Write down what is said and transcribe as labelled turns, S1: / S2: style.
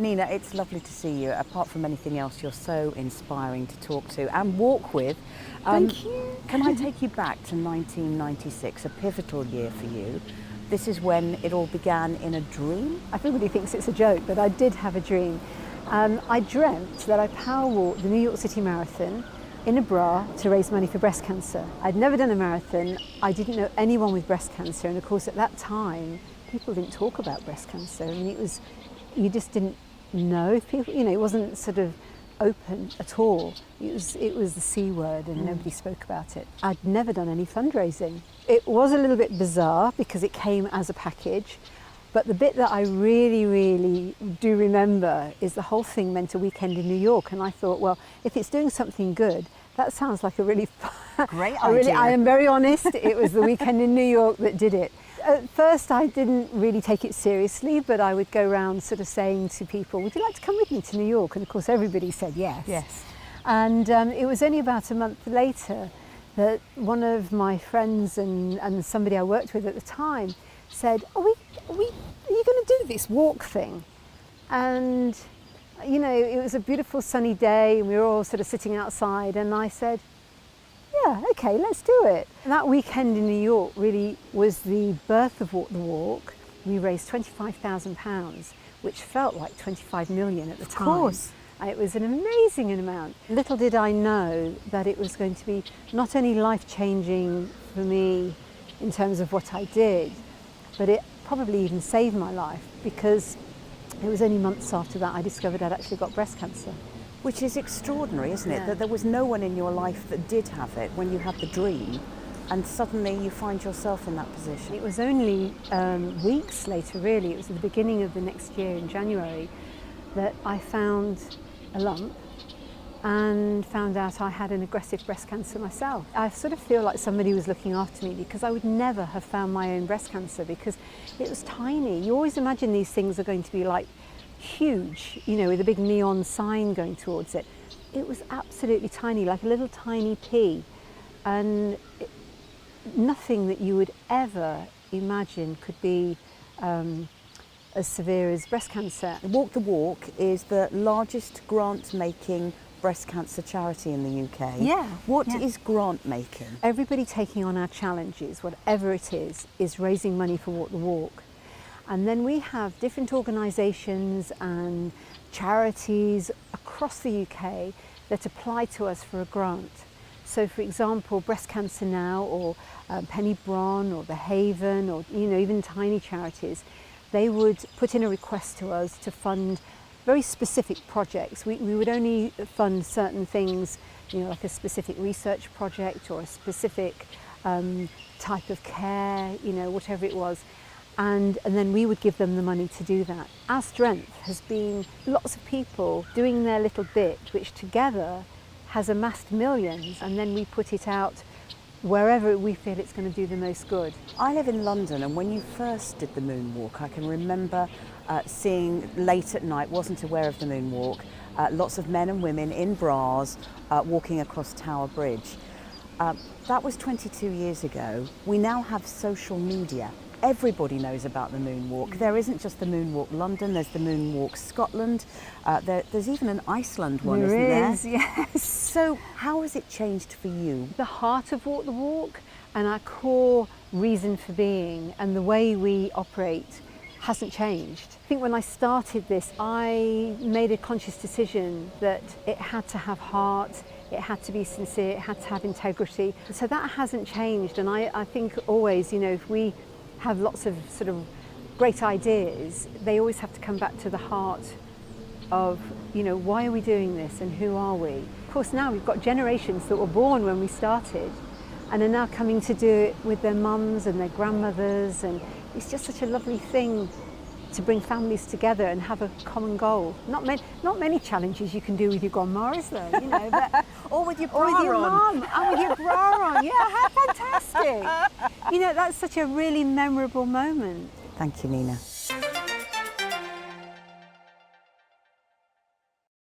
S1: Nina, it's lovely to see you. Apart from anything else, you're so inspiring to talk to and walk with.
S2: Thank you.
S1: Can I take you back to 1996, a pivotal year for you? This is when it all began in a dream?
S2: Everybody thinks it's a joke, but I did have a dream. I dreamt that I power walked the New York City Marathon in a bra to raise money for breast cancer. I'd never done a marathon. I didn't know anyone with breast cancer, and of course at that time people didn't talk about breast cancer. I mean, you just didn't know if people, it wasn't sort of open at all. It was the C word, and nobody spoke about it. I'd never done any fundraising. It was a little bit bizarre because it came as a package, but the bit that I really, really do remember is the whole thing meant a weekend in New York, and I thought, well, if it's doing something good, that sounds like a really
S1: great idea.
S2: I am very honest, it was the weekend in New York that did it. At first I didn't really take it seriously, but I would go around sort of saying to people, would you like to come with me to New York? And of course everybody said yes.
S1: Yes.
S2: And it was only about a month later that one of my friends and somebody I worked with at the time said, are you going to do this walk thing? And it was a beautiful sunny day and we were all sort of sitting outside, and I said, yeah, okay, let's do it. And that weekend in New York really was the birth of Walk the Walk. We raised £25,000, which felt like 25 million at the time.
S1: Of course.
S2: It was an amazing amount. Little did I know that it was going to be not only life-changing for me in terms of what I did, but it probably even saved my life, because it was only months after that I discovered I'd actually got breast cancer.
S1: Which is extraordinary, isn't it?
S2: Yeah.
S1: That there was no one in your life that did have it when you had the dream, and suddenly you find yourself in that position.
S2: It was only weeks later, really, it was at the beginning of the next year in January, that I found a lump and found out I had an aggressive breast cancer myself. I sort of feel like somebody was looking after me, because I would never have found my own breast cancer because it was tiny. You always imagine these things are going to be like huge, with a big neon sign going towards it. It was absolutely tiny, like a little tiny pea, and nothing that you would ever imagine could be as severe as breast cancer.
S1: Walk the Walk is the largest grant-making breast cancer charity in the UK.
S2: Yeah.
S1: What is grant making?
S2: Everybody taking on our challenges, whatever it is raising money for Walk the Walk. And then we have different organisations and charities across the UK that apply to us for a grant. So for example, Breast Cancer Now, or Penny Bron, or The Haven, or even tiny charities, they would put in a request to us to fund very specific projects. We would only fund certain things, like a specific research project or a specific type of care, whatever it was. And then we would give them the money to do that. Our strength has been lots of people doing their little bit, which together has amassed millions, and then we put it out wherever we feel it's going to do the most good.
S1: I live in London, and when you first did the MoonWalk, I can remember seeing late at night, wasn't aware of the MoonWalk, lots of men and women in bras walking across Tower Bridge. That was 22 years ago. We now have social media. Everybody knows about the MoonWalk. There isn't just the MoonWalk London, there's the MoonWalk Scotland, there's even an Iceland one, isn't there?
S2: There is, yes.
S1: So how has it changed for you?
S2: The heart of Walk the Walk and our core reason for being and the way we operate hasn't changed. I think when I started this, I made a conscious decision that it had to have heart, it had to be sincere, it had to have integrity. So that hasn't changed, and I think always, if we have lots of sort of great ideas, they always have to come back to the heart of, why are we doing this and who are we? Of course, now we've got generations that were born when we started and are now coming to do it with their mums and their grandmothers, and it's just such a lovely thing to bring families together and have a common goal. Not many challenges you can do with your grandma, is there? But
S1: Or with your
S2: or with your
S1: bra on.
S2: mum, and with your bra on. Yeah, how fantastic. That's such a really memorable moment.
S1: Thank you, Nina.